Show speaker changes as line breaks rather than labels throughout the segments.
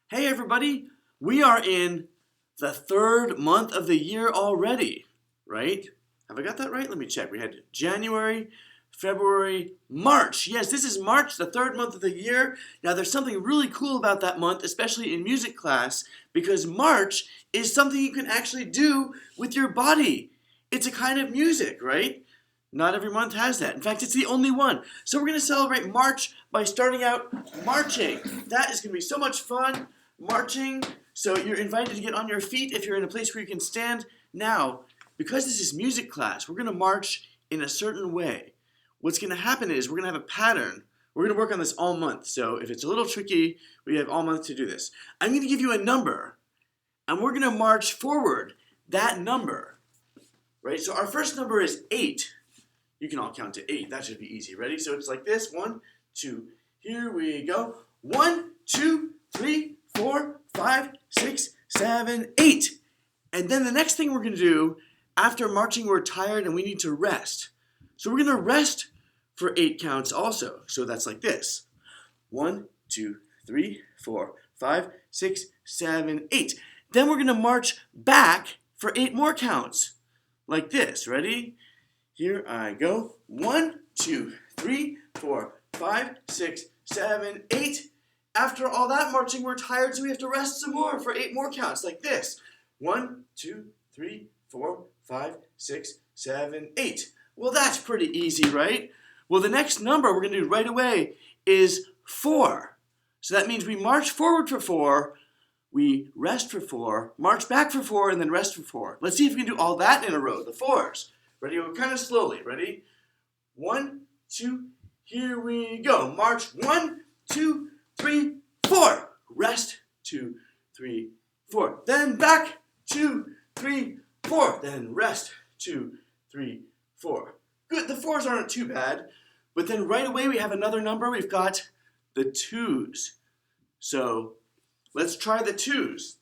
Hey everybody, we are in the third month of the year already, right? Have I got that right? Let me check. We had January, February, March. Yes, this is March, the third month of the year. Now there's something really cool about that month, especially in music class, because March is something you can actually do with your body. It's a kind of music, right? Not every month has that. In fact, it's the only one. So we're going to celebrate March by starting out marching. That is going to be so much fun. Marching, so you're invited to get on your feet if you're in a place where you can stand. Now, because this is music class, we're going to march in a certain way. What's going to happen is we're going to have a pattern. We're going to work on this all month, so if it's a little tricky, we have all month to do this. I'm going to give you a number, and we're going to march forward that number, right? So our first number is 8. You can all count to 8. That should be easy. Ready? So it's like this. 1, 2. Here we go. 1, 2, 3, 4, 5, 6, 7, 8. And then the next thing we're going to do, after marching, we're tired and we need to rest. So we're going to rest for 8 counts also. So that's like this. 1, 2, 3, 4, 5, 6, 7, 8. Then we're going to march back for 8 more counts. Like this. Ready? Here I go. 1, 2, 3, 4, 5, 6, 7, 8. After all that marching, we're tired, so we have to rest some more for 8 more counts, like this. 1, 2, 3, 4, 5, 6, 7, 8. Well, that's pretty easy, right? Well, the next number we're going to do right away is 4. So that means we march forward for 4, we rest for 4, march back for 4, and then rest for 4. Let's see if we can do all that in a row, the 4s. Ready? We'll kind of slowly. Ready? 1, 2, here we go. March 1, 2, 3, 4. Rest 2, 3, 4. Then back 2, 3, 4. Then rest 2, 3, 4. Good. The 4s aren't too bad. But then right away we have another number. We've got the 2s. So let's try the 2s.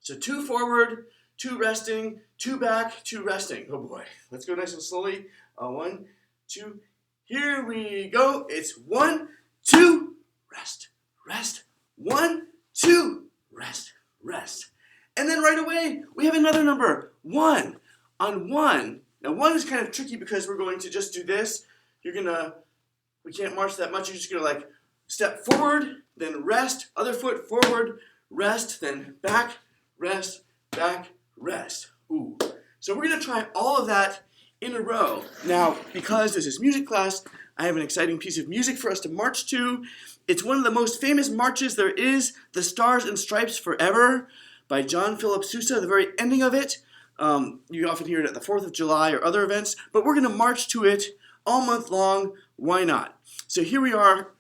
So 2 forward, 2 resting, 2 back, 2 resting. Oh boy. Let's go nice and slowly. 1, 2. Here we go. It's 1, 2. Rest, rest. 1, 2. Rest, rest. And then right away, we have another number, 1. On 1, now 1 is kind of tricky because we're going to just do this. We can't march that much. You're just going to like step forward, then rest, other foot forward, rest, then back, rest, back, rest. Ooh. So we're going to try all of that in a row. Now, because this is music class, I have an exciting piece of music for us to march to. It's one of the most famous marches there is, The Stars and Stripes Forever by John Philip Sousa, the very ending of it. You often hear it at the 4th of July or other events, but we're going to march to it all month long. Why not? So here we are.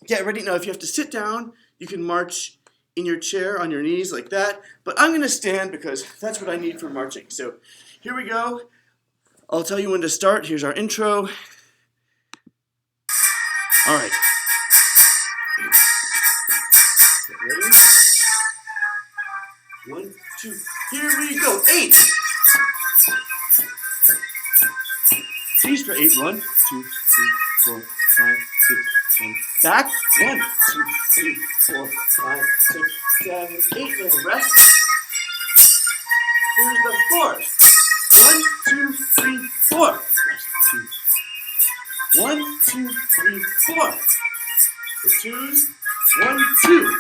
Get ready. Now, if you have to sit down, you can march in your chair on your knees like that, but I'm going to stand because that's what I need for marching. So here we go. I'll tell you when to start. Here's our intro. All right. Ready? 1, 2, here we go. 8. Please for 8. 1, 2, 3, 4, 5, 6, 7. Back. 1, 2, 3, 4, 5, 6, 7, 8. Then rest. Here's the 4th. 1, 2, 3, 4. Rest. 2. 1, 2, 3, 4. The 2s. 1, 2.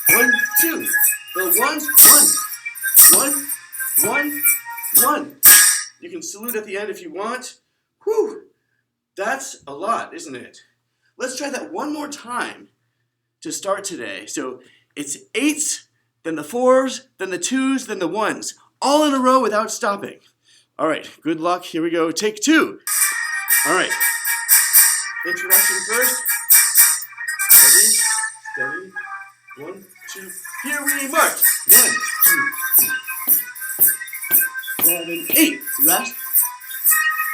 1, 2. The 1s. 1. 1, 1, 1. You can salute at the end if you want. Whew. That's a lot, isn't it? Let's try that one more time to start today. So it's 8s, then the 4s, then the 2s, then the 1s. All in a row without stopping. All right, good luck. Here we go. Take 2. All right. Introduction first. Ready? Steady. 1, 2. Here we march. 1, 2, 7, 8. Rest.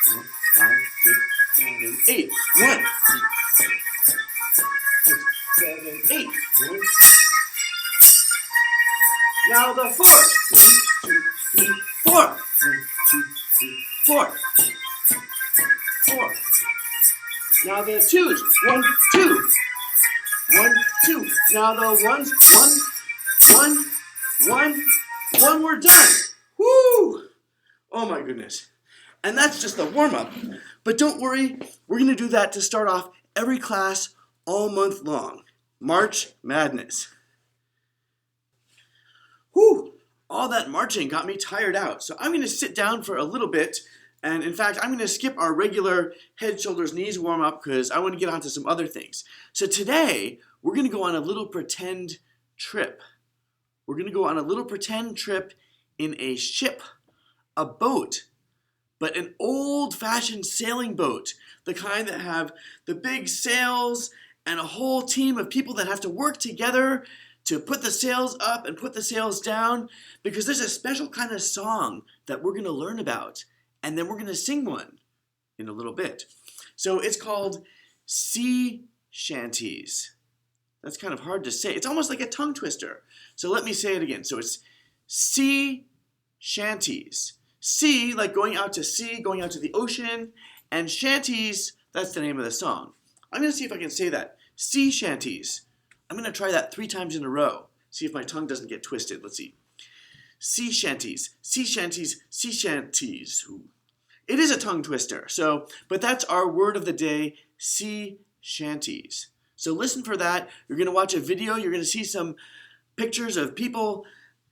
4, 5, 6, 7, 8. 1, 2, 6, 7, 8. 1. Now the 4. 1, 2, 3, 4. 1, 2, 3, 4. 4. Now the 2s. 1, 2. 1, 2. Now the one, we're done. Woo! Oh my goodness. And that's just the warm-up. But don't worry, we're going to do that to start off every class all month long. March Madness. Whew! All that marching got me tired out. So I'm going to sit down for a little bit. And in fact, I'm going to skip our regular head, shoulders, knees warm-up because I want to get on to some other things. So today, we're going to go on a little pretend trip. We're going to go on a little pretend trip in a ship, a boat, but an old-fashioned sailing boat, the kind that have the big sails and a whole team of people that have to work together to put the sails up and put the sails down, because there's a special kind of song that we're going to learn about, and then we're going to sing one in a little bit. So it's called sea shanties. That's kind of hard to say. It's almost like a tongue twister. So let me say it again. So it's sea shanties. Sea, like going out to sea, going out to the ocean, and shanties, that's the name of the song. I'm going to see if I can say that. Sea shanties. I'm going to try that 3 times in a row. See if my tongue doesn't get twisted. Let's see. Sea shanties, sea shanties, sea shanties. Ooh. It is a tongue twister. But that's our word of the day, sea shanties. So listen for that. You're going to watch a video. You're going to see some pictures of people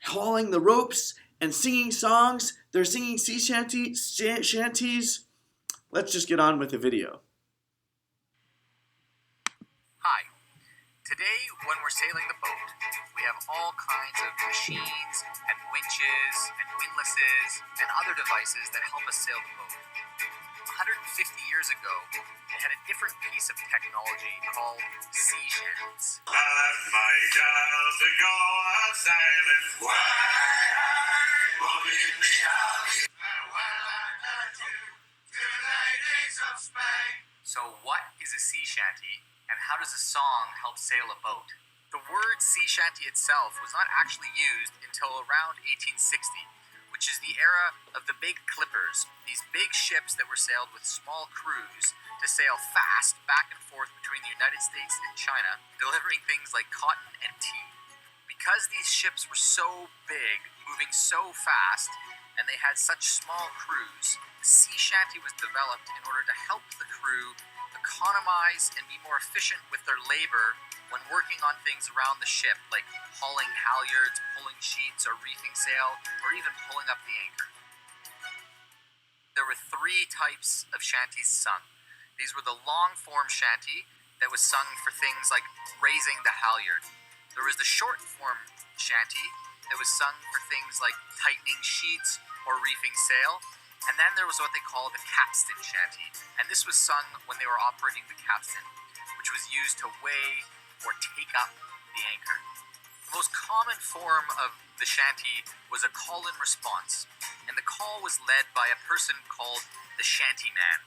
hauling the ropes and singing songs. They're singing sea shanties. Let's just get on with the video.
Hi. Today, when we're sailing the boat, we have all kinds of machines and winches and windlasses and other devices that help us sail the boat. 150 years ago, they had a different piece of technology called sea shanties.
I left my gals to go a-sailing.
So what is a sea shanty, and how does a song help sail a boat? The word sea shanty itself was not actually used until around 1860, which is the era of the big clippers, these big ships that were sailed with small crews to sail fast back and forth between the United States and China, delivering things like cotton and tea. Because these ships were so big, moving so fast, and they had such small crews, the sea shanty was developed in order to help the crew economize and be more efficient with their labor when working on things around the ship, like hauling halyards, pulling sheets, or reefing sail, or even pulling up the anchor. There were 3 types of shanties sung. These were the long-form shanty that was sung for things like raising the halyard. There was the short-form shanty that was sung for things like tightening sheets or reefing sail. And then there was what they call the capstan shanty, and this was sung when they were operating the capstan, which was used to weigh or take up the anchor. The most common form of the shanty was a call-in response, and the call was led by a person called the shantyman.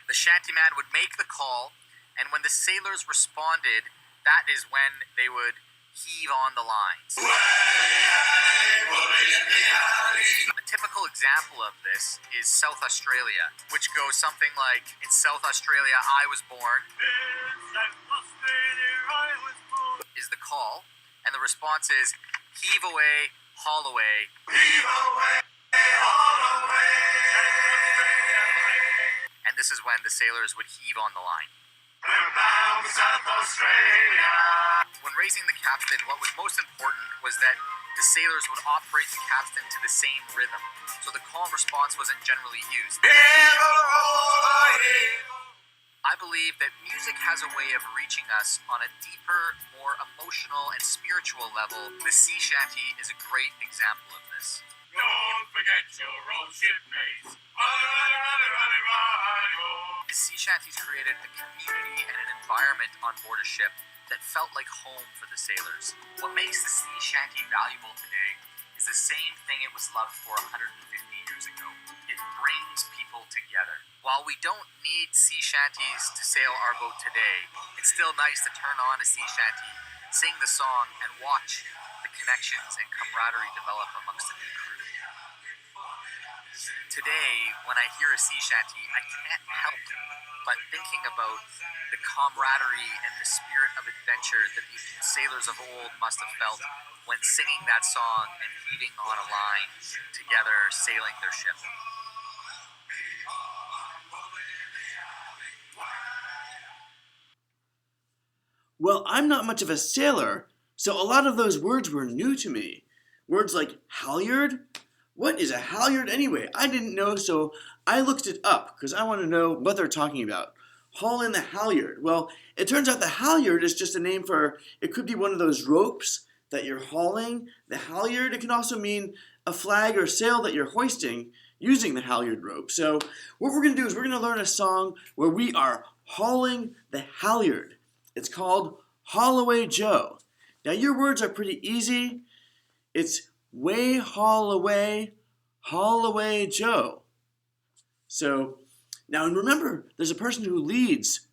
The shantyman would make the call, and when the sailors responded, that is when they would heave on the lines. A typical example of this is South Australia, which goes something like, in South Australia, I was born, is the call, and the response is, heave away, haul away. Heave away, haul away. And this is when the sailors would heave on the line. We're bound for South Australia. When raising the capstan, what was most important was that the sailors would operate the capstan to the same rhythm, so the call and response wasn't generally used. I believe that music has a way of reaching us on a deeper, more emotional and spiritual level. The sea shanty is a great example of this.
Don't forget your old shipmates.
The sea shanties created a community and an environment on board a ship that felt like home for the sailors. What makes the sea shanty valuable today is the same thing it was loved for 150 years ago. It brings people together. While we don't need sea shanties to sail our boat today, it's still nice to turn on a sea shanty, sing the song, and watch the connections and camaraderie develop amongst the new crew. Today, when I hear a sea shanty, I can't help but thinking about the camaraderie and the spirit of adventure that the sailors of old must have felt when singing that song and heaving on a line together, sailing their ship.
Well, I'm not much of a sailor, so a lot of those words were new to me. Words like halyard? What is a halyard anyway? I didn't know, so I looked it up because I want to know what they're talking about. Haul in the halyard. Well, it turns out the halyard is just a name for, it could be one of those ropes that you're hauling. The halyard, it can also mean a flag or sail that you're hoisting using the halyard rope. So what we're going to do is we're going to learn a song where we are hauling the halyard. It's called Haul Away Joe. Now your words are pretty easy. It's way haul away Joe. So now, and remember, there's a person who leads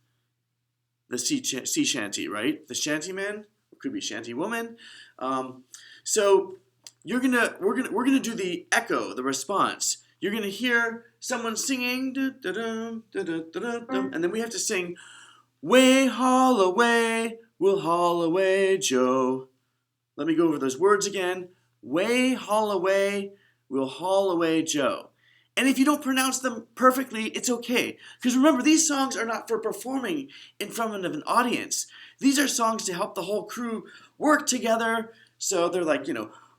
the sea shanty, right? The shantyman, or could be shanty woman. So we're gonna do the echo, the response. You're gonna hear someone singing, and then we have to sing, "Way haul away, we'll haul away Joe." Let me go over those words again. Way haul away, we'll haul away Joe. And if you don't pronounce them perfectly, it's okay. Because remember, these songs are not for performing in front of an audience. These are songs to help the whole crew work together. So they're like,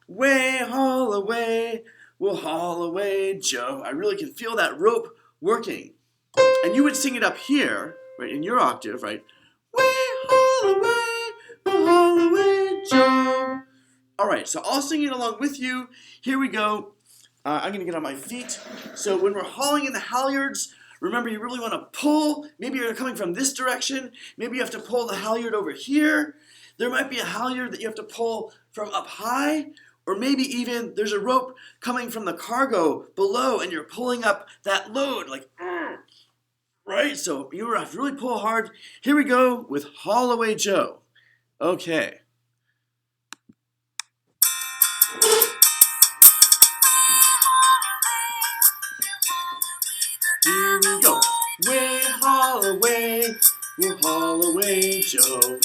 way haul away, we'll haul away Joe. I really can feel that rope working. And you would sing it up here, right, in your octave, right? Way haul away, we'll haul away Joe. All right, so I'll sing it along with you. Here we go. I'm going to get on my feet. So when we're hauling in the halyards, remember you really want to pull. Maybe you're coming from this direction. Maybe you have to pull the halyard over here. There might be a halyard that you have to pull from up high. Or maybe even there's a rope coming from the cargo below and you're pulling up that load like, right? So you have to really pull hard. Here we go with Haul Away Joe. Okay. Here we go. Way haul away, we'll haul away Joe.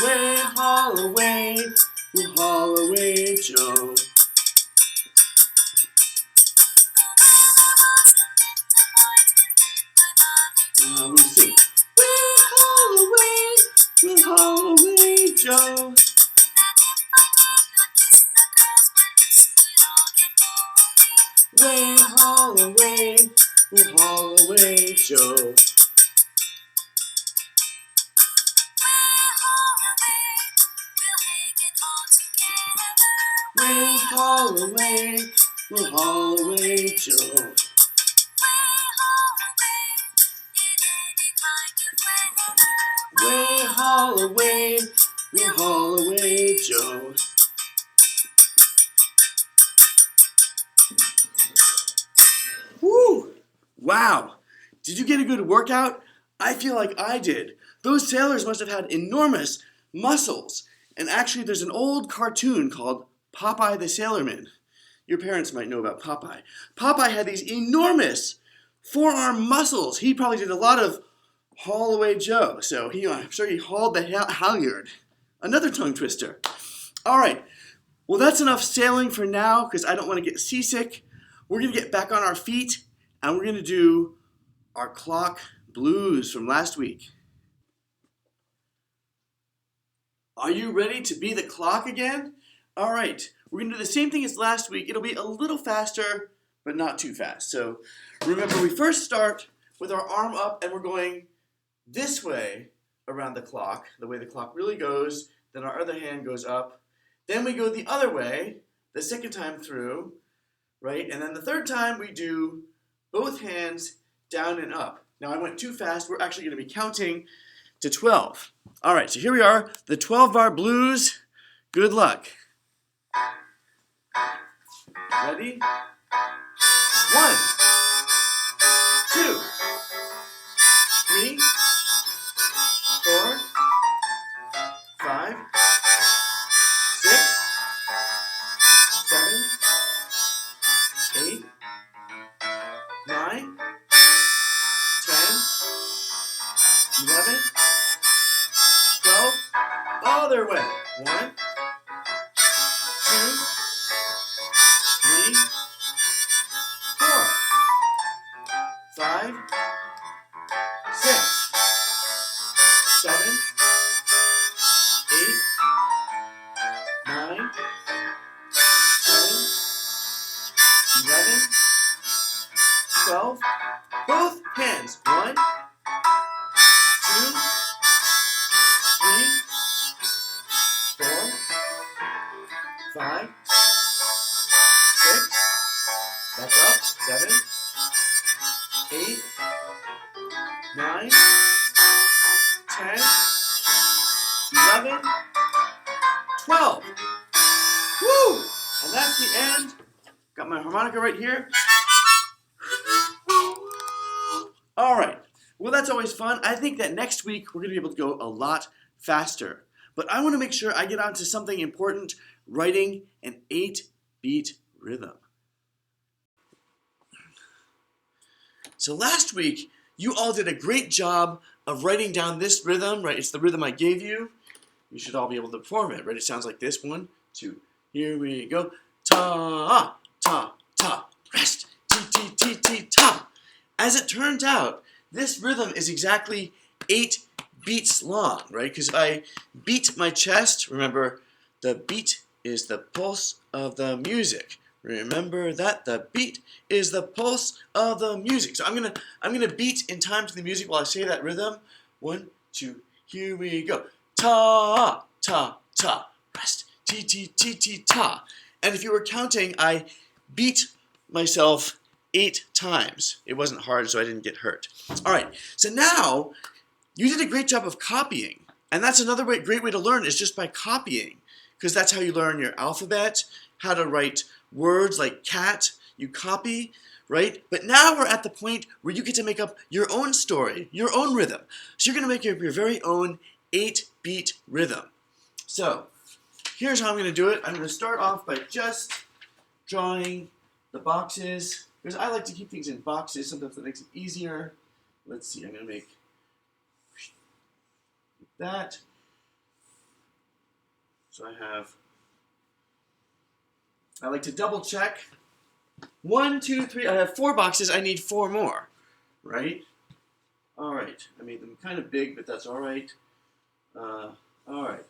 Way haul away, we'll haul away Joe. Now we sing. Way haul away, we'll haul away Joe. Way haul away, we'll haul away Joe. Way haul away, we'll haul away Joe. Way haul away, we'll haul away Joe. Woo! Wow! Did you get a good workout? I feel like I did. Those sailors must have had enormous muscles. And actually, there's an old cartoon called Popeye the Sailorman. Your parents might know about Popeye. Popeye had these enormous forearm muscles. He probably did a lot of haul away Joe. So I'm sure he hauled the halyard. Another tongue twister. All right. Well, that's enough sailing for now because I don't want to get seasick. We're going to get back on our feet and we're going to do our clock blues from last week. Are you ready to be the clock again? All right, we're going to do the same thing as last week. It'll be a little faster, but not too fast. So remember, we first start with our arm up and we're going this way around the clock, the way the clock really goes. Then our other hand goes up. Then we go the other way, the second time through, right? And then the third time we do both hands down and up. Now I went too fast. We're actually going to be counting to 12. All right, so here we are, the 12-bar blues. Good luck. Ready? 1, 2, 3, 4, 5, 6, 9, 10, 11, 12. Other way. 1, 2, 3, 4, 5, 6, 7, 8, 9, 10, 11, 12. Both hands. 1, 2, 3, 4, 5, 6. Back up. 7, 8, 9, 10, 11, 12. Woo! And that's the end. Got my harmonica right here. All right. Well, that's always fun. I think that next week we're going to be able to go a lot faster. But I want to make sure I get on to something important, writing an 8-beat rhythm. So last week, you all did a great job of writing down this rhythm, right? It's the rhythm I gave you. You should all be able to perform it, right? It sounds like this. 1, 2. Here we go. Ta, ta, ta, rest. T, T, T, T, ta. As it turns out, this rhythm is exactly 8 beats long, right? Because if I beat my chest, remember, the beat is the pulse of the music. Remember that the beat is the pulse of the music. So I'm gonna beat in time to the music while I say that rhythm. 1, 2, here we go. Ta, ta, ta, rest. T, T, T, T, ta. And if you were counting, I beat myself 8 times. It wasn't hard, so I didn't get hurt. All right, so now you did a great job of copying. And that's another great way to learn is just by copying, because that's how you learn your alphabet, how to write words like cat. You copy, right? But now we're at the point where you get to make up your own story, your own rhythm. So you're going to make up your very own 8-beat rhythm. So here's how I'm going to do it. I'm going to start off by just drawing the boxes, because I like to keep things in boxes. Sometimes that makes it easier. Let's see, I'm going to make that. So I like to double check. 1, 2, 3, I have 4 boxes, I need 4 more, right? All right, I made them kind of big, but that's all right. All right.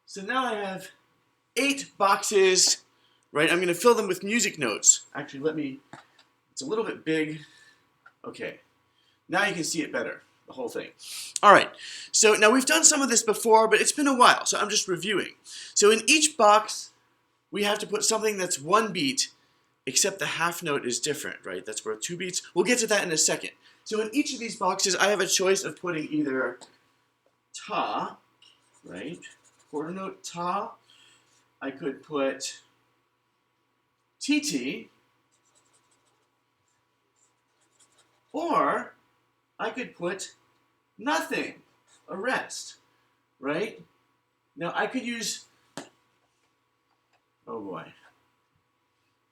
So now I have 8 boxes, right? I'm going to fill them with music notes. Actually, it's a little bit big. Okay, now you can see it better, the whole thing. All right, so now we've done some of this before, but it's been a while, so I'm just reviewing. So in each box, we have to put something that's 1 beat, except the half note is different, right? That's worth 2 beats. We'll get to that in a second. So in each of these boxes, I have a choice of putting either ta, right? Quarter note ta. I could put tt, or I could put nothing, a rest, right? Now I could use, oh boy.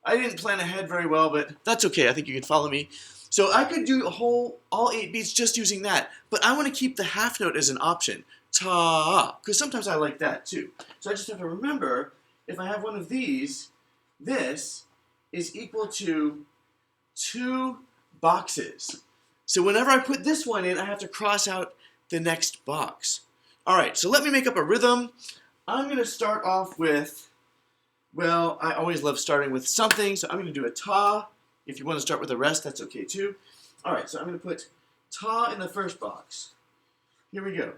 I didn't plan ahead very well, but that's okay. I think you can follow me. So I could do all 8 beats just using that, but I want to keep the half note as an option, ta, because sometimes I like that too. So I just have to remember, if I have one of these, this is equal to 2 boxes. So whenever I put this one in, I have to cross out the next box. All right, so let me make up a rhythm. I'm going to start off with, well, I always love starting with something, so I'm going to do a ta. If you want to start with a rest, that's okay too. All right, so I'm going to put ta in the first box. Here we go.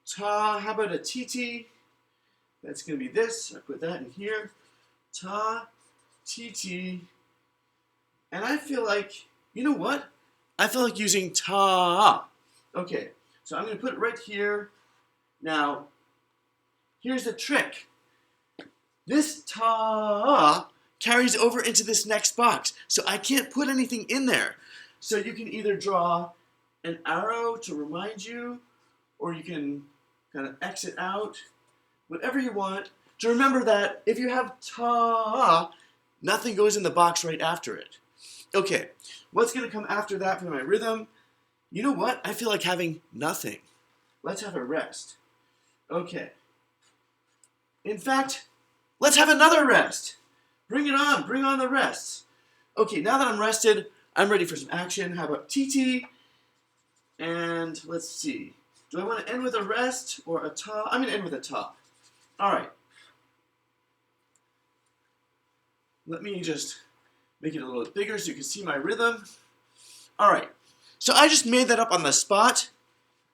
Ta, how about a tt? That's going to be this. I put that in here. Ta, tt. And I feel like, you know what? I feel like using ta. Okay, so I'm going to put it right here. Now, here's the trick. This ta carries over into this next box, so I can't put anything in there. So you can either draw an arrow to remind you, or you can kind of X it out, whatever you want. To remember that if you have ta, Nothing goes in the box right after it. Okay, what's going to come after that for my rhythm? You know what? I feel like having nothing. Let's have a rest. Okay. In fact, let's have another rest. Bring it on. Bring on the rest. Okay, now that I'm rested, I'm ready for some action. How about TT? And let's see. Do I want to end with a rest or a ta? I'm going to end with a ta. All right. Let me just make it a little bit bigger so you can see my rhythm. All right. So I just made that up on the spot.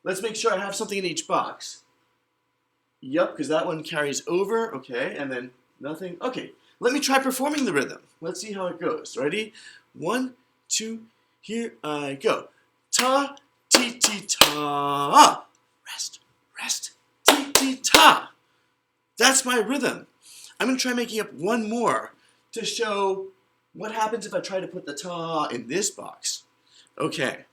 Let's make sure I have something in each box. Yep, because that one carries over. Okay, and then nothing. Okay, let me try performing the rhythm. Let's see how it goes. Ready? 1, 2, here I go. Ta, ti, ti, ta. Rest, rest, ti, ti, ta. That's my rhythm. I'm going to try making up one more to show what happens if I try to put the ta in this box. Okay.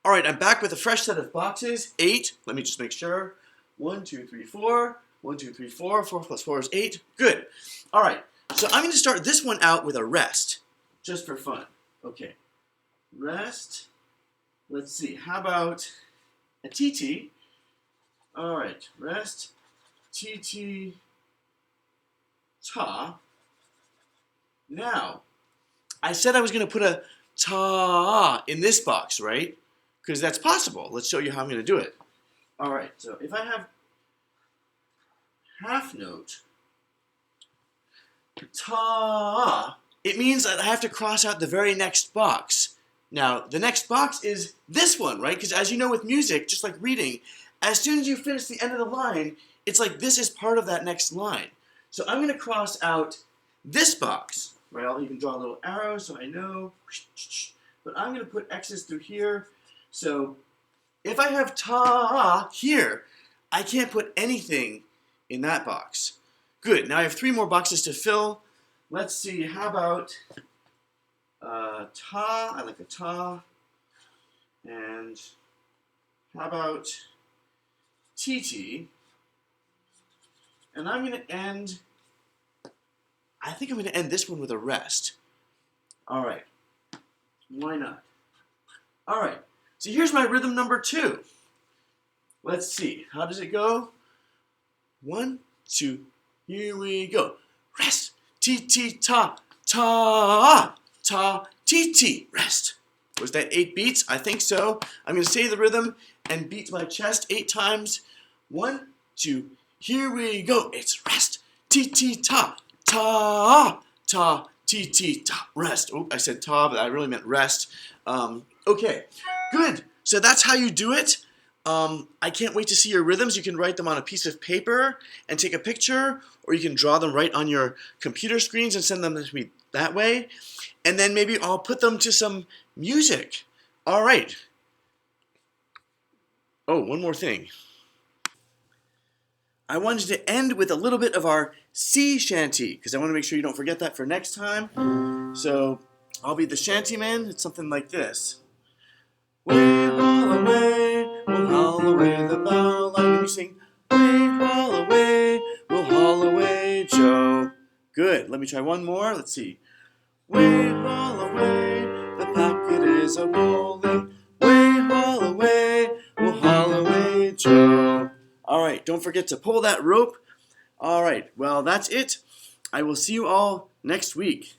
All right, I'm back with a fresh set of boxes. 8. Let me just make sure. 1, 2, 3, 4. 1, 2, 3, 4. 4 plus 4 is 8. Good. All right, so I'm going to start this one out with a rest, just for fun. Okay. Rest. Let's see. How about a TT? All right. Rest. TT. Ta. Now, I said I was going to put a ta in this box, right? Because that's possible. Let's show you how I'm going to do it. All right, so if I have half note, ta, it means that I have to cross out the very next box. Now, the next box is this one, right? Because as you know with music, just like reading, as soon as you finish the end of the line, it's like this is part of that next line. So I'm going to cross out this box, right? I'll even draw a little arrow so I know. But I'm going to put X's through here. So if I have ta here, I can't put anything in that box. Good. Now I have 3 more boxes to fill. Let's see. How about ta? I like the ta. And how about TT? And I'm going to end, I think I'm going to end this one with a rest. All right. Why not? All right. So here's my rhythm number 2. Let's see. How does it go? 1, 2, here we go. Rest. T-T, ta, ta, ta, T-T, rest. Was that 8 beats? I think so. I'm going to say the rhythm and beat my chest 8 times. 1, 2, here we go. It's rest. T-T, ta, ta, ta, T-T, ta, rest. Oh, I said ta, but I really meant rest. Okay, good. So that's how you do it. I can't wait to see your rhythms. You can write them on a piece of paper and take a picture, or you can draw them right on your computer screens and send them to me that way. And then maybe I'll put them to some music. All right. Oh, one more thing. I wanted to end with a little bit of our sea shanty, because I want to make sure you don't forget that for next time. So I'll be the shanty man. It's something like this. Way haul away, we'll haul away the bow line. And you sing, way haul away, we'll haul away, Joe. Good. Let me try one more. Let's see. Way haul away, the packet is a rolling. Way haul away, we'll haul away, Joe. All right, don't forget to pull that rope. All right, well, that's it. I will see you all next week.